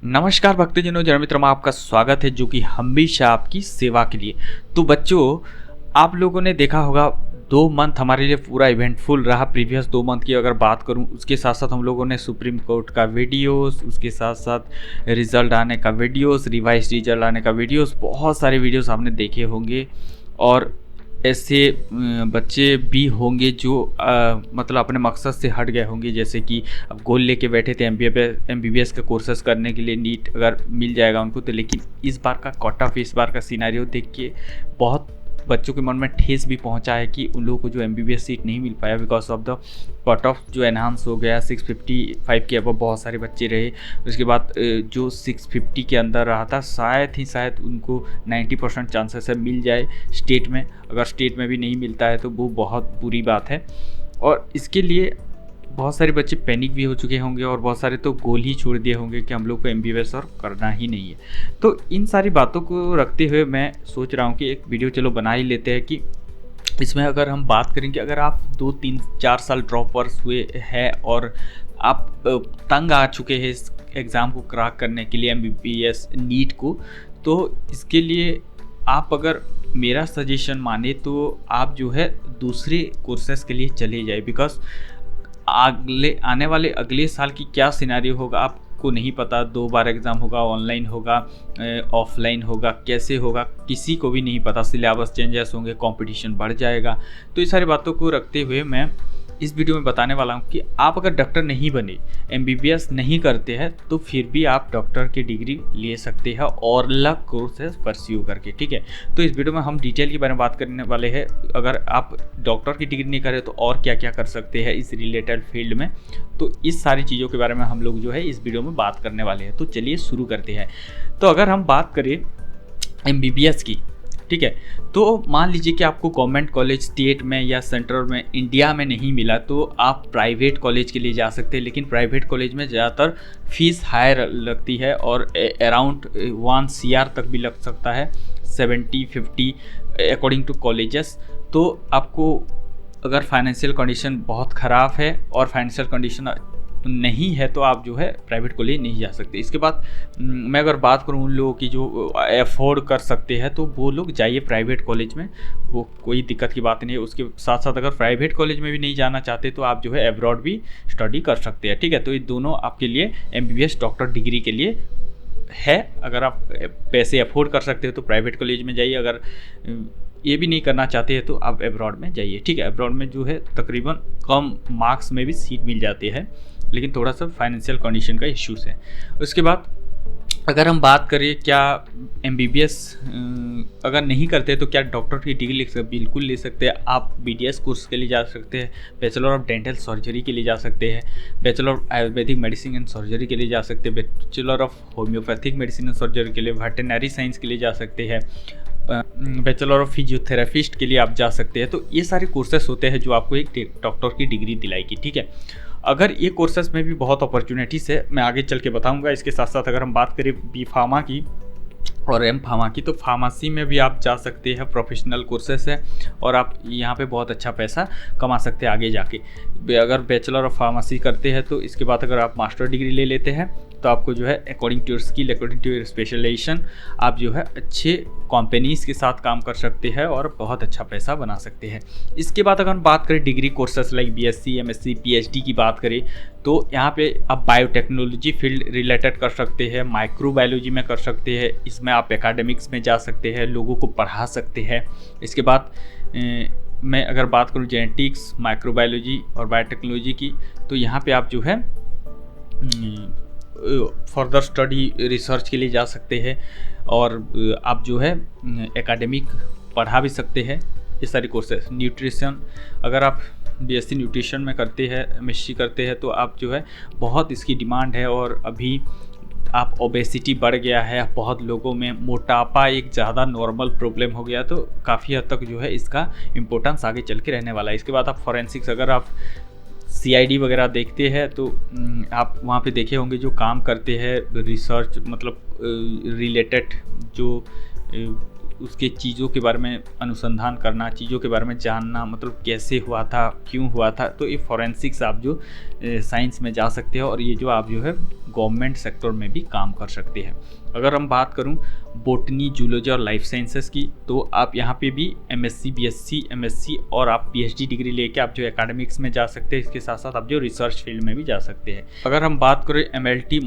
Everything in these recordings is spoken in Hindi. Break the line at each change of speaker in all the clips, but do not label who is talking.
नमस्कार भक्तजनों, जन मित्रों में आपका स्वागत है जो कि हमेशा आपकी सेवा के लिए। तो बच्चों, आप लोगों ने देखा होगा 2 मंथ हमारे लिए पूरा इवेंटफुल रहा। प्रीवियस 2 मंथ की अगर बात करूं, उसके साथ साथ हम लोगों ने सुप्रीम कोर्ट का वीडियोस, उसके साथ साथ रिज़ल्ट आने का वीडियोस, रिवाइज रिजल्ट आने का वीडियोस, बहुत सारे वीडियोस आपने देखे होंगे। और ऐसे बच्चे भी होंगे जो मतलब अपने मकसद से हट गए होंगे, जैसे कि अब गोल लेके बैठे थे एमबीबीएस का कोर्सेज करने के लिए, नीट अगर मिल जाएगा उनको तो। लेकिन इस बार का कट ऑफ, इस बार का सिनेरियो देख के बहुत बच्चों के मन में ठेस भी पहुंचा है कि उन लोगों को जो एमबीबीएस सीट नहीं मिल पाया because of the cut off जो एनहांस हो गया। 655 के अब बहुत सारे बच्चे रहे। उसके बाद जो 650 के अंदर रहा था, शायद उनको 90% चांसेस है मिल जाए स्टेट में। अगर स्टेट में भी नहीं मिलता है तो वो बहुत बुरी बात है। और इसके लिए बहुत सारे बच्चे पैनिक भी हो चुके होंगे और बहुत सारे तो गोल ही छोड़ दिए होंगे कि हम लोग को एमबीबीएस और करना ही नहीं है। तो इन सारी बातों को रखते हुए मैं सोच रहा हूँ कि एक वीडियो चलो बना ही लेते हैं कि इसमें अगर हम बात करें कि अगर आप 2 3 4 साल ड्रॉपर्स हुए हैं और आप तंग आ चुके हैं इस एग्ज़ाम को क्रैक करने के लिए, एमबीबीएस नीट को, तो इसके लिए आप अगर मेरा सजेशन माने तो आप जो है दूसरे कोर्सेस के लिए चले जाए। बिकॉज आने वाले अगले साल की क्या सिनेरियो होगा आपको नहीं पता। 2 बार एग्ज़ाम होगा, ऑनलाइन होगा, ऑफलाइन होगा, कैसे होगा किसी को भी नहीं पता। सिलेबस चेंजेस होंगे, कंपटीशन बढ़ जाएगा। तो इस सारी बातों को रखते हुए मैं इस वीडियो में बताने वाला हूँ कि आप अगर डॉक्टर नहीं बने, एमबीबीएस नहीं करते हैं, तो फिर भी आप डॉक्टर की डिग्री ले सकते हैं और अलग कोर्सेज परस्यू करके। ठीक है, तो इस वीडियो में हम डिटेल के बारे में बात करने वाले हैं। अगर आप डॉक्टर की डिग्री नहीं करें तो और क्या क्या कर सकते हैं इस रिलेटेड फील्ड में, तो इस सारी चीज़ों के बारे में हम लोग जो है इस वीडियो में बात करने वाले हैं। तो चलिए शुरू करते हैं। तो अगर हम बात करें एमबीबीएस की, ठीक है, तो मान लीजिए कि आपको गवर्नमेंट कॉलेज स्टेट में या सेंट्रल में इंडिया में नहीं मिला तो आप प्राइवेट कॉलेज के लिए जा सकते हैं। लेकिन प्राइवेट कॉलेज में ज़्यादातर फीस हायर लगती है और अराउंड 1 CR तक भी लग सकता है, 70-50 अकॉर्डिंग टू कॉलेजेस। तो आपको अगर फाइनेंशियल कंडीशन बहुत ख़राब है और फाइनेंशियल कंडीशन नहीं है तो आप जो है प्राइवेट कॉलेज नहीं जा सकते। इसके बाद मैं अगर बात करूँ उन लोगों की जो अफोर्ड कर सकते हैं तो वो लोग जाइए प्राइवेट कॉलेज में, वो कोई दिक्कत की बात नहीं है। उसके साथ साथ अगर प्राइवेट कॉलेज में भी नहीं जाना चाहते तो आप जो है अब्रॉड भी स्टडी कर सकते हैं। ठीक है, तो ये दोनों आपके लिए एमबीबीएस डॉक्टर डिग्री के लिए है। अगर आप पैसे अफोर्ड कर सकते हो तो प्राइवेट कॉलेज में जाइए, अगर ये भी नहीं करना चाहते हैं तो आप अब्रॉड में जाइए। ठीक है, अब्रॉड में जो है तकरीबन कम मार्क्स में भी सीट मिल जाती है, लेकिन थोड़ा सा फाइनेंशियल कंडीशन का इश्यूज़ है। उसके बाद अगर हम बात करें क्या एमबीबीएस अगर नहीं करते तो क्या डॉक्टर की डिग्री ले सकते, बिल्कुल ले सकते हैं। आप बीडीएस कोर्स के लिए जा सकते हैं, बैचलर ऑफ डेंटल सर्जरी के लिए जा सकते हैं, bachelor of Ayurvedic medicine and surgery के लिए जा सकते हैं, bachelor of homeopathic medicine and surgery के लिए, वेटरनरी साइंस के लिए जा सकते हैं, बैचलर ऑफ फिजियोथेरेपिस्ट के लिए आप जा सकते हैं। तो ये सारे कोर्सेस होते हैं जो आपको एक डॉक्टर की डिग्री दिलाएगी। ठीक है, अगर ये कोर्सेस में भी बहुत अपॉर्चुनिटीज़ है, मैं आगे चल के बताऊंगा। इसके साथ साथ अगर हम बात करें बी फार्मा की और एम फार्मा की, तो फार्मेसी में भी आप जा सकते हैं, प्रोफेशनल कोर्सेस है और आप यहाँ पे बहुत अच्छा पैसा कमा सकते हैं आगे जाके। अगर बैचलर ऑफ फार्मेसी करते हैं तो इसके बाद अगर आप मास्टर डिग्री ले लेते हैं तो आपको जो है according to your skill, according to your specialisation, आप जो है अच्छे कंपनीज़ के साथ काम कर सकते हैं और बहुत अच्छा पैसा बना सकते हैं। इसके बाद अगर हम बात करें degree courses like BSc, MSc, PhD की बात करें तो यहाँ पे आप बायोटेक्नोलॉजी फील्ड रिलेटेड कर सकते हैं, माइक्रोबायोलॉजी में कर सकते हैं, इसमें आप एकेडमिक्स में जा सकते हैं, लोगों को पढ़ा सकते हैं। इसके बाद मैं अगर बात करूँ जेनेटिक्स, माइक्रोबायोलॉजी और बायोटेक्नोलॉजी की, तो यहाँ पे आप जो है फर्दर स्टडी रिसर्च के लिए जा सकते हैं और आप जो है एकेडमिक पढ़ा भी सकते हैं। ये सारी कोर्सेस, न्यूट्रिशन, अगर आप बीएससी न्यूट्रिशन में करते हैं, एमएससी करते हैं तो आप जो है बहुत इसकी डिमांड है। और अभी आप ओबेसिटी बढ़ गया है, बहुत लोगों में मोटापा एक ज़्यादा नॉर्मल प्रॉब्लम हो गया, तो काफ़ी हद तक जो है इसका इम्पोर्टेंस आगे चल के रहने वाला है। इसके बाद आप फॉरेंसिक्स, अगर आप सीआईडी वगैरह देखते हैं तो आप वहाँ पे देखे होंगे जो काम करते हैं रिसर्च मतलब रिलेटेड जो उसके चीज़ों के बारे में अनुसंधान करना, चीज़ों के बारे में जानना, मतलब कैसे हुआ था, क्यों हुआ था। तो ये फॉरेंसिक्स आप जो साइंस में जा सकते हैं और ये जो आप जो है गवर्नमेंट सेक्टर में भी काम कर सकते हैं। अगर हम बात करूं बोटनी, जूलॉजी और लाइफ साइंसेस की, तो आप यहाँ पे भी एमएससी, बीएससी, एमएससी और आप पीएचडी डिग्री लेके आप जो एकेडमिक्स में जा सकते हैं। इसके साथ साथ आप जो रिसर्च फील्ड में भी जा सकते हैं। अगर हम बात करें एमएलटी,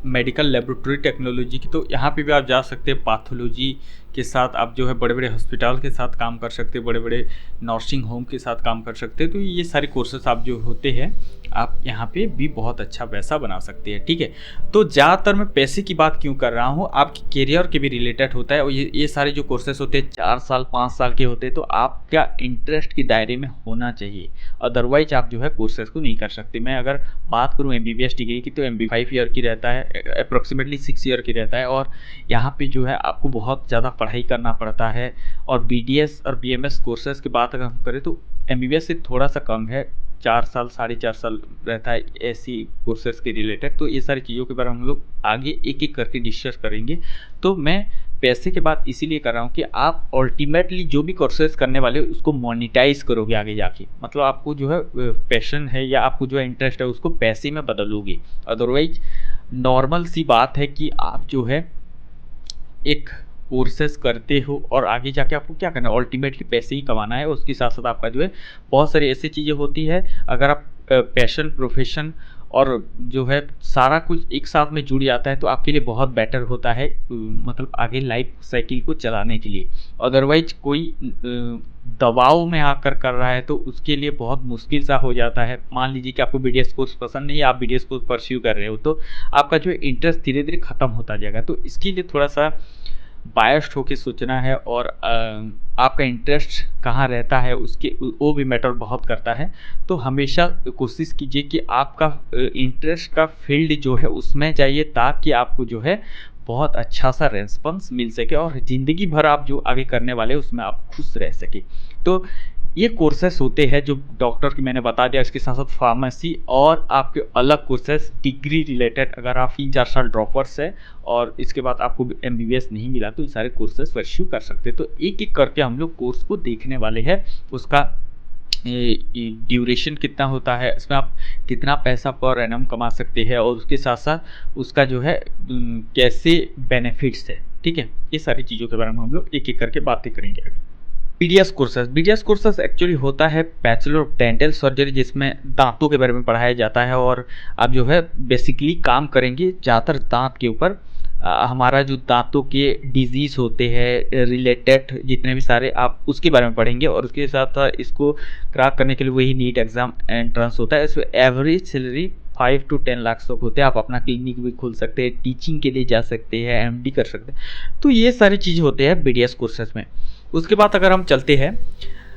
मेडिकल लेबोरेटरी टेक्नोलॉजी की, तो यहाँ पे भी आप जा सकते हैं। पैथोलॉजी के साथ आप जो है बड़े बड़े हॉस्पिटल के साथ काम कर सकते हैं, बड़े बड़े नर्सिंग होम के साथ काम कर सकते हैं। तो ये सारे कोर्सेस आप जो होते हैं आप यहाँ पे भी बहुत अच्छा पैसा बना सकते हैं। ठीक है, तो ज़्यादातर मैं पैसे की बात क्यों कर रहा हूँ, आपके करियर के भी रिलेटेड होता है। और ये सारे जो कोर्सेस होते हैं 4 साल 5 साल के होते हैं, तो आपका इंटरेस्ट के दायरे में होना चाहिए, अदरवाइज आप जो है कोर्सेस को नहीं कर सकते। मैं अगर बात करूँ एमबीबीएस डिग्री की, तो एमबी 5 ईयर की रहता है, अप्रोक्सीमेटली 6 ईयर की रहता है। और यहाँ पे जो है आपको बहुत ज़्यादा पढ़ाई करना पड़ता है। और बीडीएस और बीएमएस कोर्सेज की बात अगर हम करें तो एमबीबीएस से थोड़ा सा कम है, 4 साल 4.5 साल रहता है ऐसी कोर्सेज के रिलेटेड। तो ये सारी चीज़ों के बारे में हम लोग आगे एक एक करके डिस्कस करेंगे। तो मैं पैसे की बात इसीलिए कर रहा हूँ कि आप अल्टीमेटली जो भी कोर्सेज करने वाले हो उसको मोनिटाइज करोगे आगे जाके, मतलब आपको जो है पैशन है या आपको जो है इंटरेस्ट है उसको पैसे में बदलोगे। अदरवाइज नॉर्मल सी बात है कि आप जो है एक कोर्सेस करते हो और आगे जाके आपको क्या करना है, अल्टीमेटली पैसे ही कमाना है। उसके साथ साथ आपका जो है बहुत सारी ऐसी चीज़ें होती है, अगर आप पैशन, प्रोफेशन और जो है सारा कुछ एक साथ में जुड़ जाता है तो आपके लिए बहुत बेटर होता है, मतलब आगे लाइफ साइकिल को चलाने के लिए। अदरवाइज कोई दबाव में आकर कर रहा है तो उसके लिए बहुत मुश्किल सा हो जाता है। मान लीजिए कि आपको बीडीएस कोर्स पसंद नहीं है, आप बीडीएस कोर्स परस्यू कर रहे हो, तो आपका जो इंटरेस्ट धीरे धीरे ख़त्म होता जाएगा। तो इसके लिए थोड़ा सा बायस्ड होके सोचना है और आपका इंटरेस्ट कहाँ रहता है उसके वो भी मैटर बहुत करता है। तो हमेशा कोशिश कीजिए कि आपका इंटरेस्ट का फील्ड जो है उसमें जाइए, ताकि आपको जो है बहुत अच्छा सा रेस्पॉन्स मिल सके और ज़िंदगी भर आप जो आगे करने वाले उसमें आप खुश रह सके। तो ये कोर्सेस होते हैं जो डॉक्टर की मैंने बता दिया, इसके साथ साथ फार्मेसी और आपके अलग कोर्सेस डिग्री रिलेटेड। अगर आप 3-4 साल ड्रॉपर्स है और इसके बाद आपको एमबीबीएस नहीं मिला तो ये सारे कोर्सेस परस्यू कर सकते हैं। तो एक एक करके हम लोग कोर्स को देखने वाले हैं, उसका ड्यूरेशन कितना होता है, इसमें आप कितना पैसा पर एनम कमा सकते हैं और उसके साथ साथ उसका जो है कैसे बेनिफिट्स है। ठीक है, ये सारी चीज़ों के बारे में हम लोग एक एक करके बातें करेंगे। बीडीएस कोर्सेज एक्चुअली होता है बैचलर ऑफ डेंटल सर्जरी, जिसमें दांतों के बारे में पढ़ाया जाता है और आप जो है बेसिकली काम करेंगे ज़्यादातर दांत के ऊपर। हमारा जो दांतों के डिजीज़ होते हैं रिलेटेड जितने भी सारे आप उसके बारे में पढ़ेंगे। और उसके साथ साथ इसको क्रैक करने के लिए वही नीट एग्ज़ाम एंट्रेंस होता है। इसमें एवरेज सैलरी 5 to 10 लाख तक होते हैं। आप अपना क्लिनिक भी खोल सकते हैं, टीचिंग के लिए जा सकते हैं, एमडी कर सकते हैं। तो ये सारी चीज़ होते हैं बीडीएस कोर्सेज में। उसके बाद अगर हम चलते हैं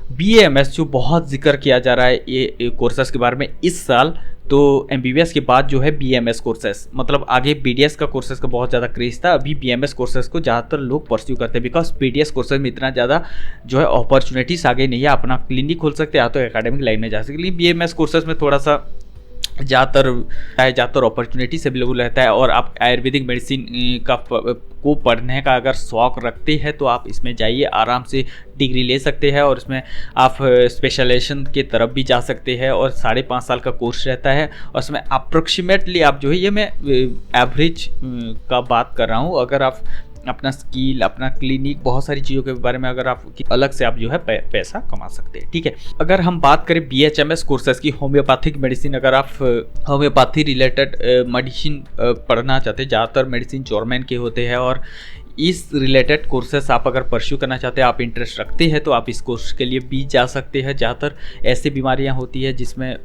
बीएमएस, जो बहुत जिक्र किया जा रहा है ये कोर्सेज के बारे में इस साल, तो एमबीबीएस के बाद जो है बीएमएस कोर्सेज, मतलब आगे बीडीएस का कोर्सेज का बहुत ज़्यादा क्रेज़ था, अभी बीएमएस कोर्सेज को ज़्यादातर लोग परस्यू करते हैं बिकॉज बीडीएस कोर्सेज में इतना ज़्यादा जो है अपॉर्चुनिटीज आगे नहीं है। अपना क्लिनिक खोल सकते हैं या तो एकेडमिक लाइन में जा सकते हैं, लेकिन बीएमएस कोर्सेज में थोड़ा सा ज़्यादातर अपॉर्चुनिटीज अवेलेबल रहता है। और आप आयुर्वेदिक मेडिसिन को पढ़ने का अगर शौक़ रखते हैं तो आप इसमें जाइए, आराम से डिग्री ले सकते हैं और इसमें आप स्पेशलाइजेशन के तरफ भी जा सकते हैं। और 5.5 साल का कोर्स रहता है और उसमें अप्रोक्सीमेटली आप जो है, ये मैं एवरेज का बात कर रहा हूँ, अगर आप अपना स्किल, अपना क्लिनिक, बहुत सारी चीज़ों के बारे में अगर आप अलग से आप जो है पैसा कमा सकते हैं। ठीक है, अगर हम बात करें बीएचएमएस कोर्सेज की, होम्योपैथिक मेडिसिन, अगर आप होम्योपैथी रिलेटेड मेडिसिन पढ़ना चाहते हैं, ज़्यादातर मेडिसिन जर्मन के होते हैं और इस रिलेटेड कोर्सेस आप अगर परस्यू करना चाहते हैं, आप इंटरेस्ट रखते हैं तो आप इस कोर्स के लिए भी जा सकते हैं। ज़्यादातर ऐसी बीमारियां होती है जिसमें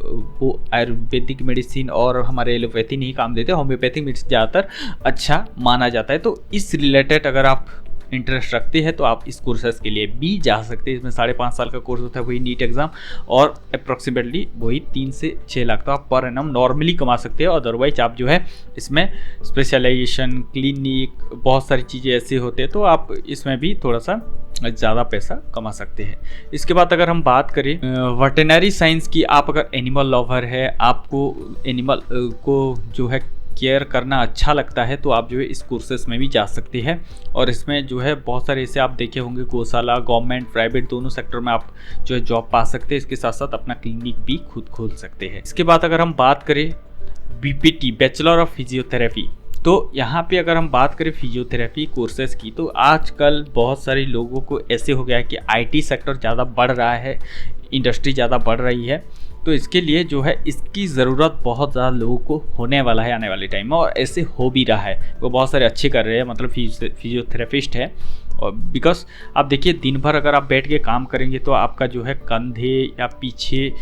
वो आयुर्वेदिक मेडिसिन और हमारे एलोपैथी नहीं काम देते, होम्योपैथिक मेडिसिन ज़्यादातर अच्छा माना जाता है। तो इस रिलेटेड अगर आप इंटरेस्ट रखते हैं तो आप इस कोर्सेज के लिए भी जा सकते हैं। इसमें 5.5 साल का कोर्स होता है, वही नीट एग्ज़ाम, और अप्रॉक्सीमेटली वही 3 से 6 लाख तो आप पर एनम नॉर्मली कमा सकते हैं। अदरवाइज आप जो है इसमें स्पेशलाइजेशन, क्लिनिक, बहुत सारी चीज़ें ऐसे होते हैं तो आप इसमें भी थोड़ा सा ज़्यादा पैसा कमा सकते हैं। इसके बाद अगर हम बात करें वेटरनरी साइंस की, आप अगर एनिमल लवर है, आपको एनिमल को जो है केयर करना अच्छा लगता है तो आप जो है इस कोर्सेस में भी जा सकते हैं। और इसमें जो है बहुत सारे ऐसे आप देखे होंगे गौशाला, गवर्नमेंट, प्राइवेट दोनों सेक्टर में आप जो है जॉब पा सकते हैं। इसके साथ साथ अपना क्लिनिक भी खुद खोल सकते हैं। इसके बाद अगर हम बात करें BPT, बैचलर ऑफ फिजियोथेरेपी, तो यहाँ पे अगर हम बात करें फिजियोथेरेपी कोर्सेज़ की, तो आजकल बहुत सारे लोगों को ऐसे हो गया है कि IT सेक्टर ज़्यादा बढ़ रहा है, इंडस्ट्री ज़्यादा बढ़ रही है, तो इसके लिए जो है इसकी ज़रूरत बहुत ज़्यादा लोगों को होने वाला है आने वाले टाइम में, और ऐसे हो भी रहा है। वो बहुत सारे अच्छे कर रहे हैं, मतलब फिजियोथेरेपिस्ट है। और बिकॉज आप देखिए दिन भर अगर आप बैठ के काम करेंगे तो आपका जो है कंधे या पीछे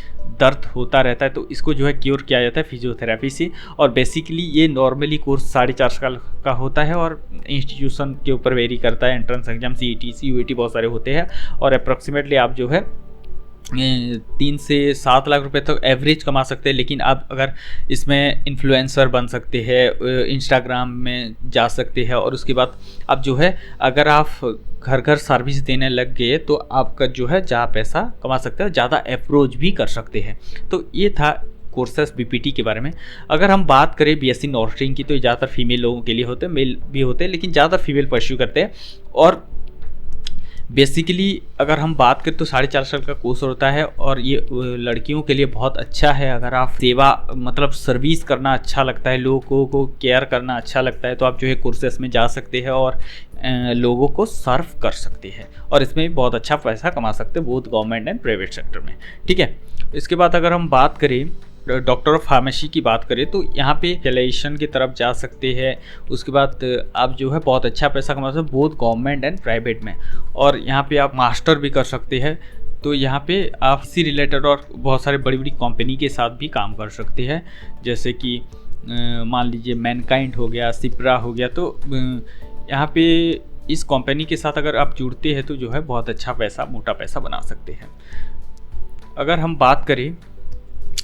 दर्द होता रहता है, तो इसको जो है क्योर किया जाता है फिजियोथेरेपी से। और बेसिकली ये नॉर्मली कोर्स 4.5 साल का होता है और इंस्टीट्यूशन के ऊपर वेरी करता है। एंट्रेंस एग्जाम CET, CUET बहुत सारे होते हैं, और अप्रॉक्सीमेटली आप जो है 3 से 7 लाख रुपए तक एवरेज कमा सकते हैं। लेकिन आप अगर इसमें इन्फ्लुएंसर बन सकते हैं, इंस्टाग्राम में जा सकते हैं, और उसके बाद आप जो है अगर आप घर घर सर्विस देने लग गए तो आपका जो है ज़्यादा पैसा कमा सकते हैं, ज़्यादा अप्रोच भी कर सकते हैं। तो ये था कोर्सेस BPT के बारे में। अगर हम बात करें BSc नर्सिंग की, तो ये ज़्यादातर फीमेल लोगों के लिए होते हैं, मेल भी होते हैं, लेकिन ज़्यादातर फीमेल परस्यू करते हैं। और बेसिकली अगर हम बात करें तो 4.5 साल का कोर्स होता है, और ये लड़कियों के लिए बहुत अच्छा है। अगर आप सेवा मतलब सर्विस करना अच्छा लगता है, लोगों को केयर करना अच्छा लगता है, तो आप जो है कोर्सेस में जा सकते हैं और लोगों को सर्व कर सकते हैं, और इसमें भी बहुत अच्छा पैसा कमा सकते हैं, both government and private sector में। ठीक है, इसके बाद अगर हम बात करें डॉक्टर ऑफ फार्मेसी की बात करें, तो यहाँ पे स्पेशलाइजेशन की तरफ जा सकते हैं। उसके बाद आप जो है बहुत अच्छा पैसा कमा सकते हैं, बोथ गवर्नमेंट एंड प्राइवेट में। और यहाँ पे आप मास्टर भी कर सकते हैं। तो यहाँ पे आप इसी रिलेटेड और बहुत सारे बड़ी बड़ी कंपनी के साथ भी काम कर सकते हैं, जैसे कि मान लीजिए मैनकाइंड हो गया, सिप्रा हो गया। तो यहाँ पे इस कंपनी के साथ अगर आप जुड़ते हैं तो जो है बहुत अच्छा पैसा, मोटा पैसा बना सकते हैं। अगर हम बात करें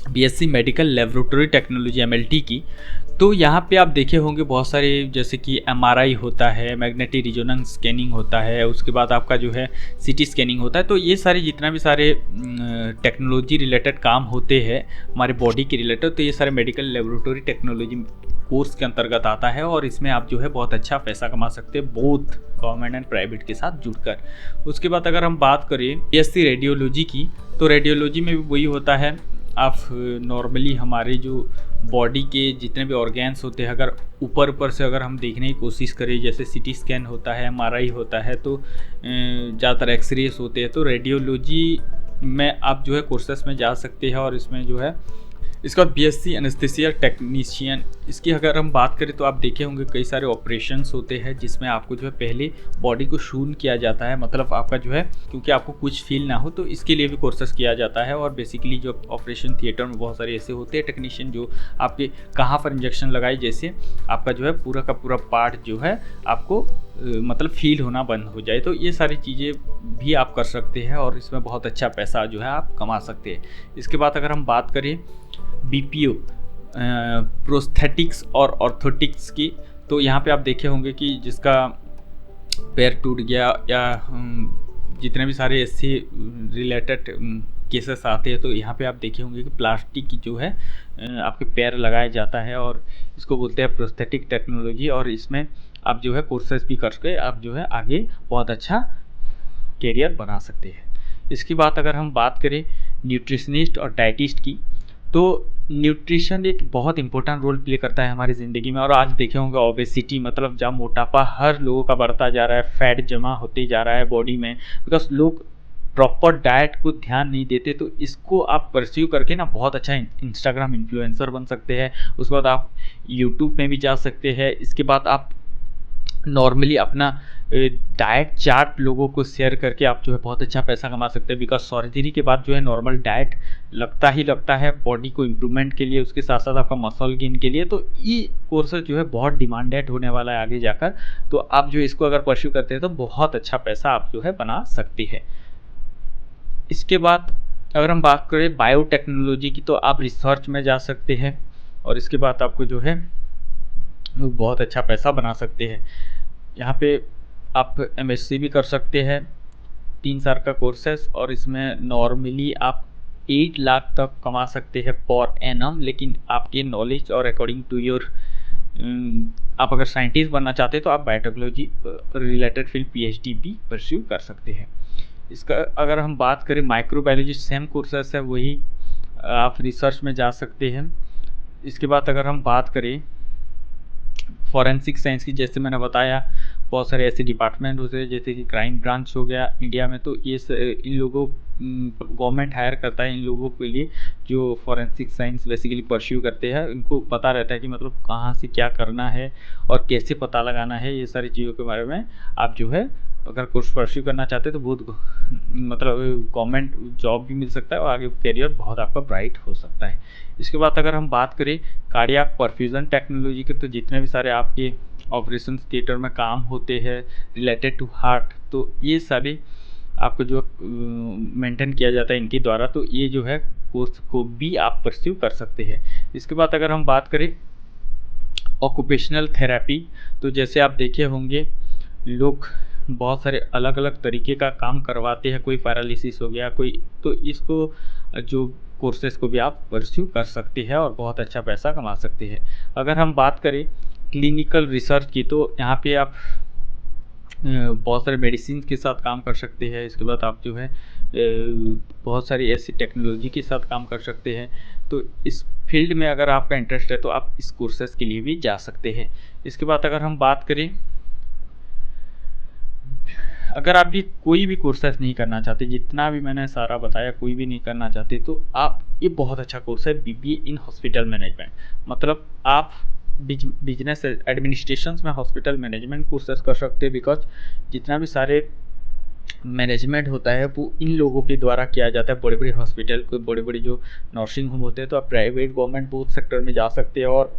BSc medical laboratory technology MLT की, तो यहाँ पे आप देखे होंगे बहुत सारे, जैसे कि MRI होता है, मैग्नेटिक रिजोनेंस स्कैनिंग होता है, उसके बाद आपका जो है CT स्कैनिंग होता है। तो ये सारे जितना भी सारे टेक्नोलॉजी रिलेटेड काम होते हैं हमारे बॉडी के रिलेटेड, तो ये सारे मेडिकल लेबोरेटरी टेक्नोलॉजी कोर्स के अंतर्गत आता है, और इसमें आप जो है बहुत अच्छा पैसा कमा सकते हैं, बोथ गवर्नमेंट एंड प्राइवेट के साथ जुड़कर। उसके बाद अगर हम बात करें BSc रेडियोलॉजी की, तो रेडियोलॉजी में भी वही होता है। आप नॉर्मली हमारे जो बॉडी के जितने भी ऑर्गेन्स होते हैं, अगर ऊपर से अगर हम देखने की कोशिश करें, जैसे CT स्कैन होता है, MRI होता है, तो ज़्यादातर एक्सरेस होते हैं। तो रेडियोलॉजी में आप जो है कोर्सेस में जा सकते हैं, और इसमें जो है इसके बाद BSc एनेस्थीसिया टेक्नीशियन, इसकी अगर हम बात करें तो आप देखे होंगे कई सारे ऑपरेशंस होते हैं जिसमें आपको जो है पहले बॉडी को शून किया जाता है, मतलब आपका जो है क्योंकि आपको कुछ फील ना हो, तो इसके लिए भी कोर्सेस किया जाता है। और बेसिकली जो ऑपरेशन थिएटर में बहुत सारे ऐसे होते हैं टेक्नीशियन जो आपके कहाँ पर इंजेक्शन लगाए, जैसे आपका जो है पूरा का पूरा पार्ट जो है आपको मतलब फील होना बंद हो जाए, तो ये सारी चीज़ें भी आप कर सकते हैं, और इसमें बहुत अच्छा पैसा जो है आप कमा सकते हैं। इसके बाद अगर हम बात करें BPO प्रोस्थेटिक्स और ऑर्थोटिक्स की, तो यहाँ पे आप देखे होंगे कि जिसका पैर टूट गया या जितने भी सारे ऐसे रिलेटेड केसेस आते हैं, तो यहाँ पे आप देखे होंगे कि प्लास्टिक की जो है आपके पैर लगाया जाता है, और इसको बोलते हैं प्रोस्थेटिक टेक्नोलॉजी। और इसमें आप जो है कोर्सेस भी करके आप जो है आगे बहुत अच्छा कैरियर बना सकते हैं। इसकी बात अगर हम बात करें न्यूट्रिशनिस्ट और डाइटिस्ट की, तो न्यूट्रिशन एक बहुत इंपॉर्टेंट रोल प्ले करता है हमारी ज़िंदगी में। और आज देखे होंगे ओबेसिटी, मतलब जहाँ मोटापा हर लोगों का बढ़ता जा रहा है, फैट जमा होते जा रहा है बॉडी में, बिकॉज लोग प्रॉपर डाइट को ध्यान नहीं देते। तो इसको आप परस्यू करके ना बहुत अच्छा इंस्टाग्राम इन्फ्लुएंसर बन सकते हैं। उसके बाद आप यूट्यूब में भी जा सकते हैं। इसके बाद आप नॉर्मली अपना डाइट चार्ट लोगों को शेयर करके आप जो है बहुत अच्छा पैसा कमा सकते हैं, बिकॉज सर्जरी के बाद जो है नॉर्मल डाइट लगता ही लगता है बॉडी को इम्प्रूवमेंट के लिए, उसके साथ साथ आपका मसल गेन के लिए। तो ये कोर्सेज जो है बहुत डिमांडेड होने वाला है आगे जाकर, तो आप जो इसको अगर परस्यू करते हैं तो बहुत अच्छा पैसा आप जो है बना सकते हैं। इसके बाद अगर हम बात करें बायोटेक्नोलॉजी की, तो आप रिसर्च में जा सकते हैं, और इसके बाद आपको जो है बहुत अच्छा पैसा बना सकते हैं। यहाँ पे आप MSc भी कर सकते हैं, 3 साल का कोर्स है, और इसमें नॉर्मली आप 8 लाख तक कमा सकते हैं पर एनम, लेकिन आपके नॉलेज और अकॉर्डिंग टू योर आप अगर साइंटिस्ट बनना चाहते हैं तो आप बायोटेक्नोलॉजी रिलेटेड फील्ड पीएचडी भी परस्यू कर सकते हैं। इसका अगर हम बात करें माइक्रोबायोलॉजी सेम कोर्सेस है, वही आप रिसर्च में जा सकते हैं। इसके बाद अगर हम बात करें फॉरेंसिक साइंस की, जैसे मैंने बताया बहुत सारे ऐसे डिपार्टमेंट होते हैं जैसे कि क्राइम ब्रांच हो गया इंडिया में, तो इन लोगों गवर्नमेंट हायर करता है इन लोगों के लिए जो फॉरेंसिक साइंस बेसिकली परस्यू करते हैं। इनको पता रहता है कि मतलब कहाँ से क्या करना है और कैसे पता लगाना है, ये सारी चीज़ों के बारे में आप जो है अगर कोर्स परस्यू करना चाहते हैं तो बहुत मतलब गवर्नमेंट जॉब भी मिल सकता है और आगे करियर बहुत आपका ब्राइट हो सकता है। इसके बाद अगर हम बात करें कार्डियक परफ्यूजन टेक्नोलॉजी के, तो जितने भी सारे आपके ऑपरेशन थिएटर में काम होते हैं रिलेटेड टू हार्ट, तो ये सारे आपको जो मेंटेन किया जाता है इनके द्वारा, तो ये जो है कोर्स को भी आप परस्यू कर सकते हैं। इसके बाद अगर हम बात करें ऑक्यूपेशनल थेरेपी, तो जैसे आप देखे होंगे लोग बहुत सारे अलग अलग तरीके का काम करवाते हैं, कोई पैरालिसिस हो गया कोई, तो इसको जो कोर्सेज को भी आप परस्यू कर सकते हैं और बहुत अच्छा पैसा कमा सकते हैं। अगर हम बात करें क्लिनिकल रिसर्च की, तो यहाँ पे आप बहुत सारे मेडिसिन के साथ काम कर सकते हैं। इसके बाद आप जो है बहुत सारी ऐसी टेक्नोलॉजी के साथ काम कर सकते हैं। तो इस फील्ड में अगर आपका इंटरेस्ट है तो आप इस कोर्सेज के लिए भी जा सकते हैं। इसके बाद अगर हम बात करें, अगर आप भी कोई भी कोर्सेज नहीं करना चाहते, जितना भी मैंने सारा बताया कोई भी नहीं करना चाहते, तो आप ये बहुत अच्छा कोर्स है बीबीए इन हॉस्पिटल मैनेजमेंट। मतलब आप बिजनेस एडमिनिस्ट्रेशन में हॉस्पिटल मैनेजमेंट कोर्सेज कर सकते हैं, बिकॉज जितना भी सारे मैनेजमेंट होता है वो इन लोगों के द्वारा किया जाता है। बड़े बड़े हॉस्पिटल को, बड़े बड़े जो नर्सिंग होम होते हैं, तो आप प्राइवेट गवर्नमेंट बोथ सेक्टर में जा सकते हैं और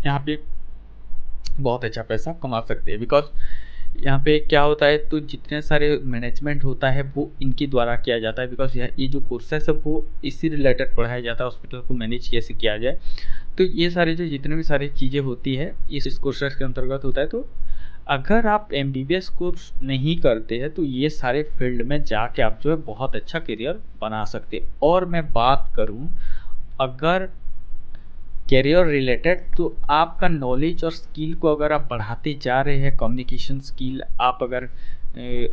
यहाँ पे बहुत अच्छा पैसा कमा सकते हैं। बिकॉज यहाँ पे क्या होता है, तो जितने सारे मैनेजमेंट होता है वो इनके द्वारा किया जाता है। बिकॉज ये जो कोर्सेस है वो इसी रिलेटेड पढ़ाया जाता है, हॉस्पिटल को मैनेज कैसे किया जाए। तो ये सारे जो जितने भी सारी चीज़ें होती है इस कोर्सेस के अंतर्गत होता है। तो अगर आप एमबीबीएस कोर्स नहीं करते हैं तो ये सारे फील्ड में जाके आप जो है बहुत अच्छा करियर बना सकते हैं। और मैं बात करूँ अगर करियर रिलेटेड, तो आपका नॉलेज और स्किल को अगर आप बढ़ाते जा रहे हैं, कम्युनिकेशन स्किल आप अगर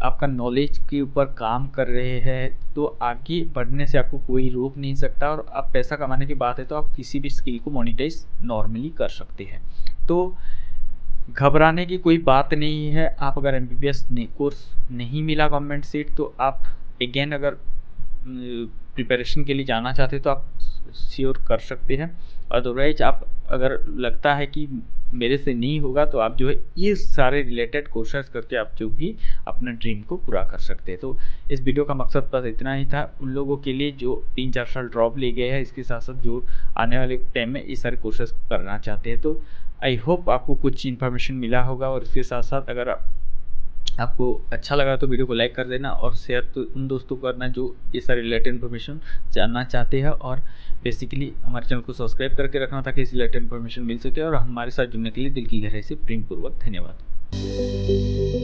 आपका नॉलेज के ऊपर काम कर रहे हैं, तो आगे बढ़ने से आपको कोई रोक नहीं सकता। और आप पैसा कमाने की बात है तो आप किसी भी स्किल को मोनेटाइज नॉर्मली कर सकते हैं। तो घबराने की कोई बात नहीं है। आप अगर एमबीबीएस कोर्स नहीं मिला गवर्नमेंट सीट, तो आप अगेन अगर प्रिपरेशन के लिए जाना चाहते तो आप श्योर कर सकते हैं। अदरवाइज आप अगर लगता है कि मेरे से नहीं होगा, तो आप जो है ये सारे रिलेटेड कोर्सेज करके आप जो भी अपना ड्रीम को पूरा कर सकते हैं। तो इस वीडियो का मकसद बस इतना ही था उन लोगों के लिए जो 3-4 साल ड्रॉप ले गए हैं, इसके साथ साथ जो आने वाले टाइम में ये सारे कोर्सेज करना चाहते हैं। तो आई होप आपको कुछ इन्फॉर्मेशन मिला होगा। और इसके साथ साथ अगर आपको अच्छा लगा तो वीडियो को लाइक कर देना और शेयर तो उन दोस्तों को करना जो ये सारे रिलेटेड इन्फॉर्मेशन जानना चाहते हैं। और बेसिकली हमारे चैनल को सब्सक्राइब करके रखना ताकि इस रिलेटेड इन्फॉर्मेशन मिल सके। और हमारे साथ जुड़ने के लिए दिल की गहराई से प्रेमपूर्वक धन्यवाद।